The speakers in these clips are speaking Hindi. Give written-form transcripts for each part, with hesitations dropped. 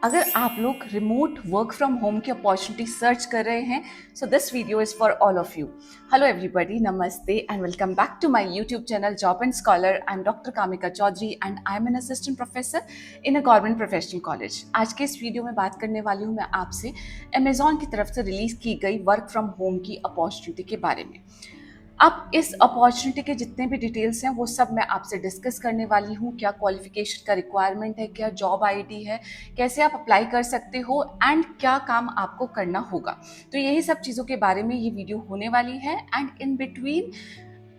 अगर आप लोग रिमोट वर्क फ्रॉम होम की अपॉर्चुनिटी सर्च कर रहे हैं, so this video is for all of you. Hello everybody, नमस्ते and welcome back to my YouTube channel job and scholar. I am doctor Kamika Chaudhary and I am an assistant professor in a government professional college. आज के इस वीडियो में बात करने वाली हूँ मैं आपसे अमेजॉन की तरफ से रिलीज की गई वर्क फ्रॉम होम की अपॉर्चुनिटी के बारे में. अब इस अपॉर्चुनिटी के जितने भी डिटेल्स हैं वो सब मैं आपसे डिस्कस करने वाली हूँ. क्या क्वालिफिकेशन का रिक्वायरमेंट है, क्या जॉब आईडी है, कैसे आप अप्लाई कर सकते हो एंड क्या काम आपको करना होगा. तो यही सब चीज़ों के बारे में ये वीडियो होने वाली है. एंड इन बिटवीन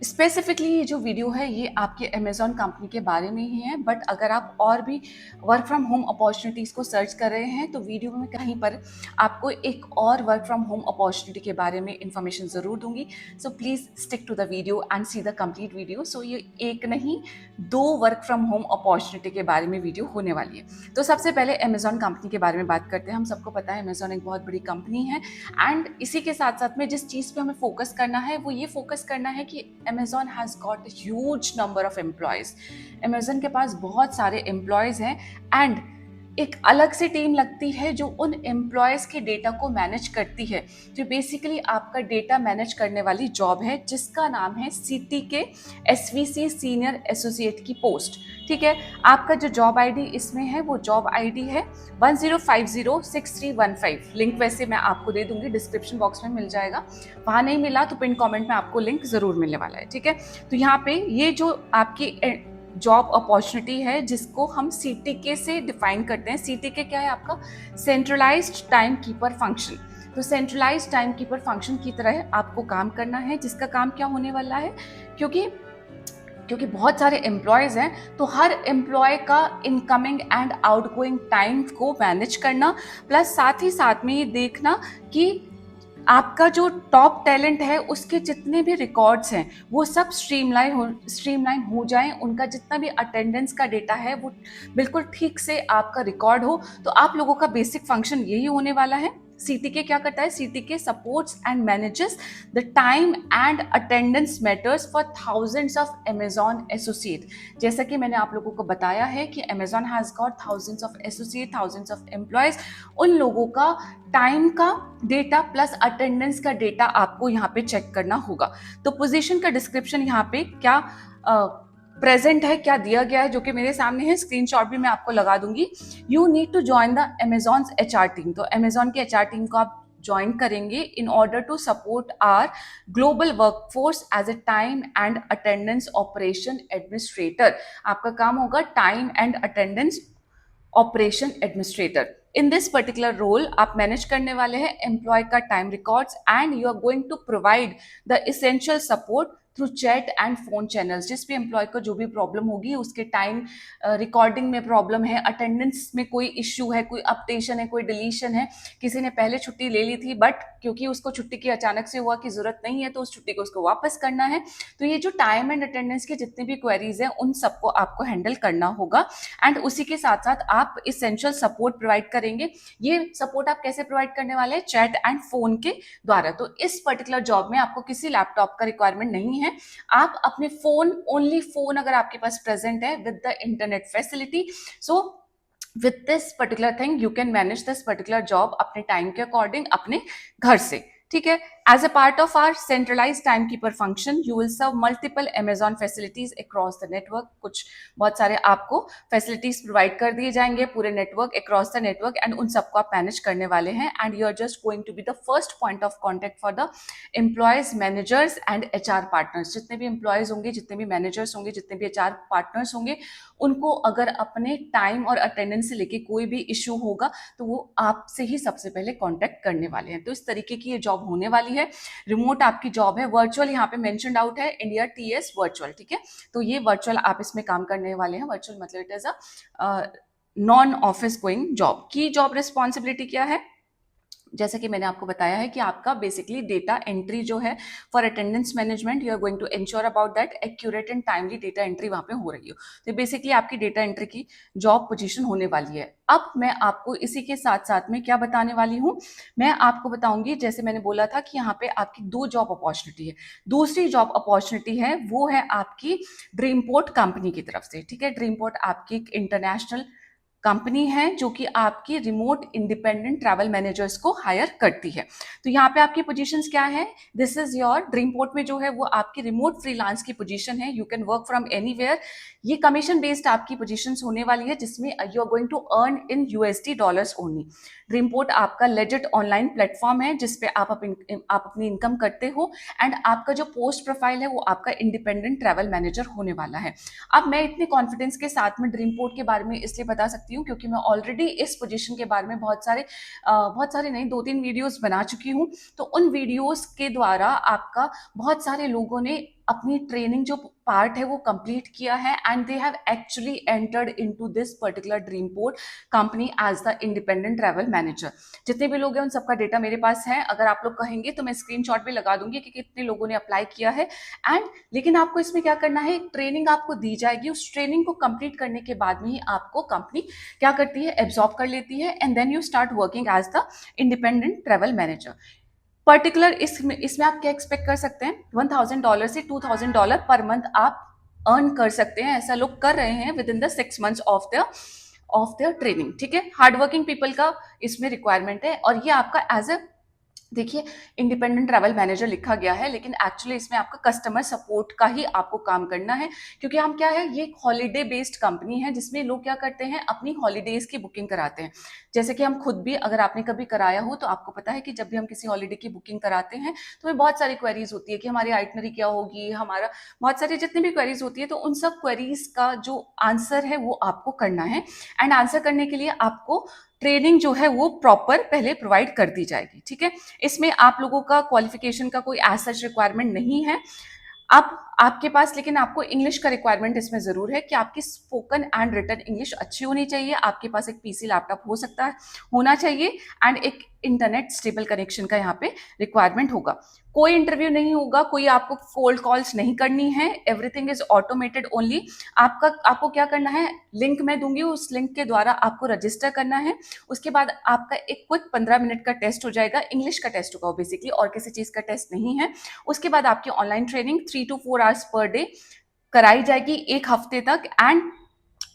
स्पेसिफिकली ये जो वीडियो है ये आपके अमेजॉन कंपनी के बारे में ही है. बट अगर आप और भी वर्क फ्रॉम होम अपॉर्चुनिटीज़ को सर्च कर रहे हैं तो वीडियो में कहीं पर आपको एक और वर्क फ्रॉम होम अपॉर्चुनिटी के बारे में इंफॉर्मेशन ज़रूर दूंगी. So please stick to the video and see the complete video. So ये एक नहीं, दो वर्क फ्रॉम होम अपॉर्चुनिटी के बारे में वीडियो होने वाली है. तो सबसे पहले अमेजॉन कंपनी के बारे में बात करते हैं. हम सबको पता है अमेजॉन एक बहुत बड़ी कंपनी है. एंड इसी के साथ साथ में जिस चीज़ पे हमें फोकस करना है वो ये फोकस करना है कि Amazon has got a huge number of employees. Amazon के पास बहुत सारे एम्प्लॉयज़ हैं एंड एक अलग से टीम लगती है जो उन एम्प्लॉयज़ के डेटा को मैनेज करती है. जो बेसिकली आपका डेटा मैनेज करने वाली जॉब है जिसका नाम है CTK SVC सीनियर एसोसिएट की पोस्ट. ठीक है, आपका जो जॉब आईडी इसमें है वो जॉब आईडी है 10506315. लिंक वैसे मैं आपको दे दूंगी, डिस्क्रिप्शन बॉक्स में मिल जाएगा. वहाँ नहीं मिला तो पिन कमेंट में आपको लिंक ज़रूर मिलने वाला है. ठीक है, तो यहाँ पे ये जो आपकी जॉब अपॉर्चुनिटी है जिसको हम CTK से डिफाइन करते हैं. CTK क्या है? आपका सेंट्रलाइज्ड टाइम कीपर फंक्शन. तो सेंट्रलाइज्ड टाइम कीपर फंक्शन की तरह आपको काम करना है, जिसका काम क्या होने वाला है, क्योंकि बहुत सारे एम्प्लॉयज़ हैं तो हर एम्प्लॉय का इनकमिंग एंड आउटगोइंग टाइम को मैनेज करना, प्लस साथ ही साथ में ये देखना कि आपका जो टॉप टैलेंट है उसके जितने भी रिकॉर्ड्स हैं वो सब स्ट्रीमलाइन हो जाएं. उनका जितना भी अटेंडेंस का डेटा है वो बिल्कुल ठीक से आपका रिकॉर्ड हो. तो आप लोगों का बेसिक फंक्शन यही होने वाला है. CTK क्या करता है? CTK supports and manages the time and attendance matters for thousands of Amazon associate. जैसा कि मैंने आप लोगों को बताया है कि Amazon has got thousands of associate, thousands of employees. उन लोगों का टाइम का डेटा प्लस अटेंडेंस का डेटा आपको यहाँ पे चेक करना होगा. तो पोजीशन का डिस्क्रिप्शन यहाँ पे क्या प्रेजेंट है, क्या दिया गया है, जो कि मेरे सामने है. स्क्रीनशॉट भी मैं आपको लगा दूंगी. You need to join the Amazon HR team. तो अमेजॉन के HR टीम को आप ज्वाइन करेंगे in order to support our global workforce as a time and attendance operation administrator. आपका काम होगा time and attendance operation administrator. In this particular role आप मैनेज करने वाले हैं एम्प्लॉय का time records and you are going to provide the essential support through chat and phone channels. जिस भी एम्प्लॉय को जो भी प्रॉब्लम होगी, उसके टाइम रिकॉर्डिंग में प्रॉब्लम है, अटेंडेंस में कोई इश्यू है, कोई अपडेशन है, कोई डिलीशन है, किसी ने पहले छुट्टी ले ली थी बट क्योंकि उसको छुट्टी की अचानक से हुआ कि जरूरत नहीं है तो उस छुट्टी को उसको वापस करना है. तो ये जो टाइम एंड अटेंडेंस की जितनी भी क्वेरीज हैं उन सबको आपको हैंडल करना होगा. एंड उसी के साथ साथ आप इसेंशियल सपोर्ट प्रोवाइड करेंगे. ये सपोर्ट आप कैसे प्रोवाइड करने वाले हैं? चैट एंड फोन के द्वारा. तो इस पर्टिकुलर जॉब में आपको किसी लैपटॉप का रिक्वायरमेंट नहीं है. आप अपने फोन, ओनली फोन अगर आपके पास प्रेजेंट है with the internet facility, so with this particular thing you can manage this particular job अपने टाइम के अकॉर्डिंग अपने घर से. ठीक है, as a part of our centralize time keeper function you will serve multiple Amazon facilities across the network. कुछ बहुत सारे आपको फैसिलिटीज प्रोवाइड कर दिए जाएंगे पूरे network, across the network, and उन सबको आप मैनेज करने वाले हैं. And you are just going to be the first point of contact for the employees, managers and HR partners. जितने भी एम्प्लॉयज होंगे, जितने भी मैनेजर्स होंगे, जितने भी HR पार्टनर्स होंगे, उनको अगर अपने टाइम और अटेंडेंस से लेके कोई भी इश्यू होगा तो वो आपसे ही सबसे पहले कांटेक्ट करने वाले हैं. तो इस तरीके की ये जॉब होने वाली है. रिमोट आपकी जॉब है. वर्चुअल यहाँ पे मेंशनड आउट है, इंडिया TS वर्चुअल. ठीक है, तो ये वर्चुअल आप इसमें काम करने वाले हैं. वर्चुअल मतलब it is a non office going job. की जॉब रिस्पॉन्सिबिलिटी क्या है? जैसा कि मैंने आपको बताया है कि आपका बेसिकली डेटा एंट्री जो है for attendance management, you are going to ensure about that accurate and timely data entry वहां पे हो रही हो. तो बेसिकली आपकी डेटा एंट्री की जॉब पोजीशन होने वाली है. अब मैं आपको इसी के साथ साथ में क्या बताने वाली हूँ, मैं आपको बताऊंगी. जैसे मैंने बोला था कि यहाँ पे आपकी दो जॉब अपॉर्चुनिटी है. दूसरी जॉब अपॉर्चुनिटी है वो है आपकी ड्रीमपोर्ट कंपनी की तरफ से. ठीक है, ड्रीमपोर्ट आपकी इंटरनेशनल कंपनी है जो कि आपकी रिमोट इंडिपेंडेंट ट्रैवल मैनेजर्स को हायर करती है। तो यहाँ पे आपकी पोजीशंस क्या है, दिस इज योर ड्रीमपोर्ट में जो है वो आपकी रिमोट फ्रीलांस की पोजीशन है, you can work from anywhere. ये कमीशन बेस्ड आपकी पोजीशंस होने वाली है जिसमें you are going to earn in USD dollars only. Dreamport आपका लेजिट ऑनलाइन प्लेटफॉर्म है जिसपे आप अपनी इनकम करते हो, एंड आपका जो पोस्ट प्रोफाइल है वो आपका इंडिपेंडेंट ट्रैवल मैनेजर होने वाला है। अब मैं इतने कॉन्फिडेंस के साथ में ड्रीमपोर्ट के बारे में इसलिए बता सकती हूँ क्योंकि मैं ऑलरेडी इस पोजीशन के बारे में बहुत सारे नहीं, 2-3 वीडियोस बना चुकी हूँ। तो उन वीडियोस के द्वारा आपका बहुत सारे लोगों ने अपनी ट्रेनिंग जो पार्ट है वो कंप्लीट किया है, and they have actually entered into this particular Dreamport company as the independent travel manager. जितने भी लोग हैं उन सबका डेटा मेरे पास है, अगर आप लोग कहेंगे तो मैं स्क्रीनशॉट भी लगा दूंगी कि कितने लोगों ने अप्लाई किया है। एंड लेकिन आपको इसमें क्या करना है, एक ट्रेनिंग आपको दी जाएगी, उस ट्रेनिंग को कंप्लीट करने के बाद में ही आपको कंपनी क्या करती है, एब्जॉर्ब कर लेती है, and then you start working as the independent travel manager. Particular इसमें आप क्या एक्सपेक्ट कर सकते हैं, $1,000 से $2,000 पर मंथ आप अर्न कर सकते हैं। ऐसा लोग कर रहे हैं with in the 6 months of their training. ठीक है, हार्डवर्किंग पीपल का इसमें रिक्वायरमेंट है। और ये आपका एज अ, देखिए इंडिपेंडेंट ट्रैवल मैनेजर लिखा गया है लेकिन एक्चुअली इसमें आपका कस्टमर सपोर्ट का ही आपको काम करना है, क्योंकि हम क्या है, ये एक हॉलीडे बेस्ड कंपनी है जिसमें लोग क्या करते हैं, अपनी हॉलीडेज की बुकिंग कराते हैं। जैसे कि हम खुद भी, अगर आपने कभी कराया हो तो आपको पता है कि जब भी हम किसी हॉलीडे की बुकिंग कराते हैं तो हमें बहुत सारी क्वेरीज होती है कि हमारी आइटनरी क्या होगी, हमारा बहुत सारी जितनी भी क्वेरीज होती है, तो उन सब क्वेरीज का जो आंसर है वो आपको करना है। एंड आंसर करने के लिए आपको ट्रेनिंग जो है वो प्रॉपर पहले प्रोवाइड कर दी जाएगी। ठीक है, इसमें आप लोगों का क्वालिफिकेशन का कोई एज सच रिक्वायरमेंट नहीं है। अब आपके पास लेकिन आपको इंग्लिश का रिक्वायरमेंट इसमें जरूर है कि आपकी स्पोकन एंड रिटन इंग्लिश अच्छी होनी चाहिए, आपके पास एक पीसी लैपटॉप हो सकता है, होना चाहिए, एंड एक इंटरनेट स्टेबल कनेक्शन का यहाँ पे रिक्वायरमेंट होगा। कोई इंटरव्यू नहीं होगा, कोई आपको कोल्ड कॉल्स नहीं करनी है, एवरीथिंग इज ऑटोमेटेड ओनली। आपको क्या करना है, लिंक मैं दूंगी, उस लिंक के द्वारा आपको रजिस्टर करना है। उसके बाद आपका एक क्विक 15 मिनट का टेस्ट हो जाएगा, इंग्लिश का टेस्ट होगा बेसिकली, और किसी चीज का टेस्ट नहीं है। उसके बाद आपकी online training 3 to 4 hours per day कराई जाएगी 1 हफ्ते तक। एंड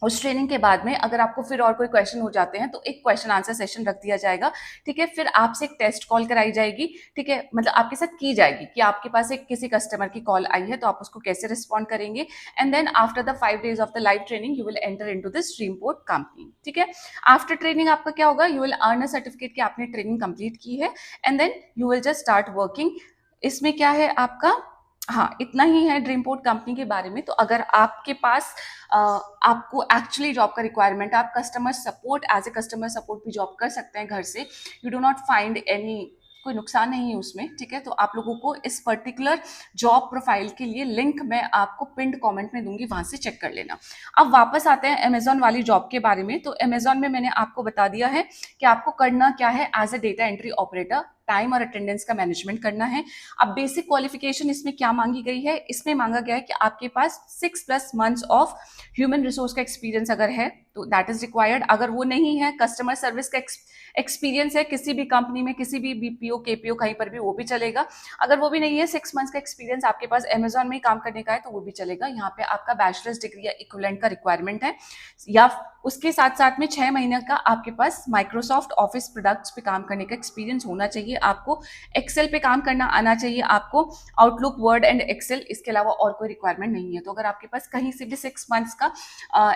उस ट्रेनिंग के बाद में अगर आपको फिर और कोई क्वेश्चन हो जाते हैं तो एक क्वेश्चन आंसर सेशन रख दिया जाएगा। ठीक है, फिर आपसे एक टेस्ट कॉल कराई जाएगी। ठीक है, मतलब आपके साथ की जाएगी कि आपके पास एक किसी कस्टमर की कॉल आई है तो आप उसको कैसे रिस्पॉन्ड करेंगे। And then after the 5 days of the live training you will enter into this Dreamport company. ठीक है, आफ्टर ट्रेनिंग आपका क्या होगा, you will earn a certificate कि आपने ट्रेनिंग कंप्लीट की है, and then you will just start working. इसमें क्या है आपका, हाँ इतना ही है ड्रीमपोर्ट कंपनी के बारे में। तो अगर आपके पास आपको एक्चुअली जॉब का रिक्वायरमेंट है, आप customer support, as a customer support भी जॉब कर सकते हैं घर से, you do not find any, कोई नुकसान नहीं है उसमें। ठीक है, तो आप लोगों को इस पर्टिकुलर जॉब प्रोफाइल के लिए लिंक मैं आपको पिंड कमेंट में दूंगी, वहां से चेक कर लेना। अब वापस आते हैं अमेजॉन वाली जॉब के बारे में। तो अमेजॉन में मैंने आपको बता दिया है कि आपको करना क्या है, as a data entry operator time और अटेंडेंस का मैनेजमेंट करना है। अब बेसिक क्वालिफिकेशन इसमें क्या मांगी गई है, इसमें मांगा गया है कि आपके पास 6+ months ऑफ ह्यूमन रिसोर्स का एक्सपीरियंस अगर है तो दैट इज रिक्वायर्ड। अगर वो नहीं है, कस्टमर सर्विस का एक्सपीरियंस है किसी भी कंपनी में, किसी भी बीपीओ केपीओ कहीं पर भी, वो भी चलेगा। अगर वो भी नहीं है, 6 months का एक्सपीरियंस आपके पास अमेजॉन में काम करने का है तो वो भी चलेगा। यहाँ पे आपका बैचलर्स डिग्री या इक्विवेलेंट का रिक्वायरमेंट है, या उसके साथ साथ में 6 महीने का आपके पास माइक्रोसॉफ्ट ऑफिस प्रोडक्ट्स पे काम करने का एक्सपीरियंस होना चाहिए। आपको एक्सेल पे काम करना आना चाहिए, आपको आउटलुक, वर्ड एंड एक्सेल, इसके अलावा और कोई रिक्वायरमेंट नहीं है। तो अगर आपके पास कहीं से भी 6 months का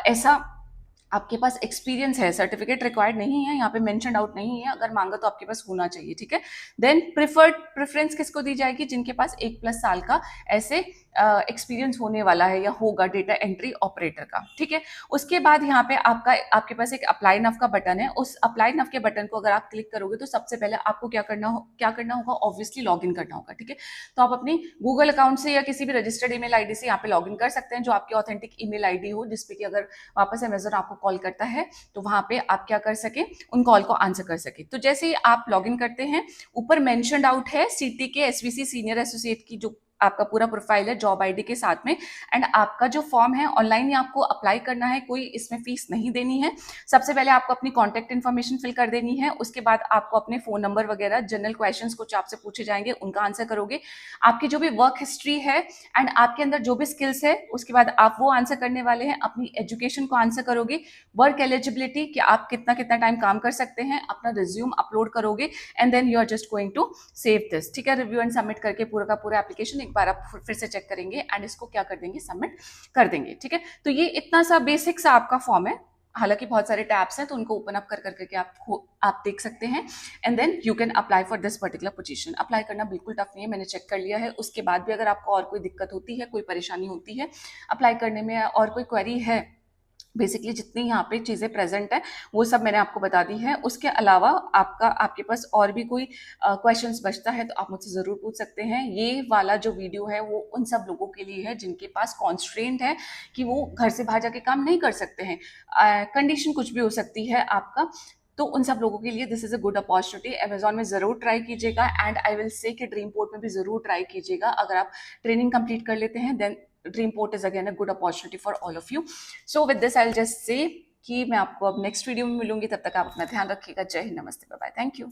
ऐसा आपके पास एक्सपीरियंस है, सर्टिफिकेट रिक्वायर्ड नहीं है, यहाँ पे मेंशन आउट नहीं है, अगर मांगा तो आपके पास होना चाहिए। ठीक है, देन प्रेफरेंस किसको दी जाएगी, जिनके पास 1+ साल का ऐसे एक्सपीरियंस होने वाला है या होगा डेटा एंट्री ऑपरेटर का। ठीक है, उसके बाद यहाँ पे आपके पास एक अप्लाई नाउ का बटन है। उस अप्लाई नाउ के बटन को अगर आप क्लिक करोगे तो सबसे पहले आपको क्या करना होगा, ऑब्वियसली लॉग इन करना होगा। ठीक है, तो आप अपनी गूगल अकाउंट से या किसी भी रजिस्टर्ड ईमेल आईडी से यहाँ पे लॉग इन कर सकते हैं, जो आपकी ऑथेंटिक ईमेल आईडी हो, जिसपे कि अगर वापस अमेजन आपको कॉल करता है तो वहां पे आप क्या कर सके, उन कॉल को आंसर कर सके। तो जैसे ही आप लॉग इन करते हैं, ऊपर मेंशनड आउट है सीटी के एसवीसी सीनियर एसोसिएट की जो आपका पूरा प्रोफाइल है जॉब आईडी के साथ में, एंड आपका जो फॉर्म है ऑनलाइन ही आपको अप्लाई करना है, कोई इसमें फीस नहीं देनी है। सबसे पहले आपको अपनी कॉन्टैक्ट इन्फॉर्मेशन फिल कर देनी है, उसके बाद आपको अपने फ़ोन नंबर वगैरह जनरल क्वेश्चंस कुछ आपसे पूछे जाएंगे, उनका आंसर करोगे। आपकी जो भी वर्क हिस्ट्री है एंड आपके अंदर जो भी स्किल्स है, उसके बाद आप वो आंसर करने वाले हैं। अपनी एजुकेशन को आंसर करोगे, वर्क एलिजिबिलिटी कि आप कितना कितना टाइम काम कर सकते हैं, अपना रिज्यूम अपलोड करोगे, and then you are just going to save this. ठीक है, रिव्यू एंड सबमिट करके पूरा का पूरा एप्लीकेशन एक बार आप फिर से चेक करेंगे एंड इसको क्या कर देंगे, सबमिट कर देंगे। ठीक है, तो ये इतना सा बेसिक सा आपका फॉर्म है। हालांकि बहुत सारे टैब्स हैं तो उनको ओपन अप कर करके आप देख सकते हैं, and then you can apply for this particular position. Apply करना बिल्कुल टफ नहीं है, मैंने चेक कर लिया है। उसके बाद भी अगर आपको और कोई दिक्कत होती है, कोई परेशानी होती है अप्लाई करने में, और कोई क्वेरी है, बेसिकली जितनी यहाँ पे चीज़ें प्रेजेंट है वो सब मैंने आपको बता दी है। उसके अलावा आपके पास और भी कोई क्वेश्चंस बचता है तो आप मुझसे ज़रूर पूछ सकते हैं। ये वाला जो वीडियो है वो उन सब लोगों के लिए है जिनके पास कॉन्स्ट्रेंट है कि वो घर से बाहर जाके काम नहीं कर सकते हैं, कंडीशन कुछ भी हो सकती है आपका, तो उन सब लोगों के लिए this is a good opportunity. Amazon में ज़रूर ट्राई कीजिएगा, एंड आई विल से कि ड्रीम पोर्ट में भी ज़रूर ट्राई कीजिएगा। अगर आप ट्रेनिंग कंप्लीट कर लेते हैं then dream port is again a good opportunity for all of you. So with this I will just say कि मैं आपको अब नेक्स्ट वीडियो में मिलूंगी। तब तक आप अपना ध्यान रखिएगा। जय हिंद, नमस्ते, बाय बाय, थैंक यू।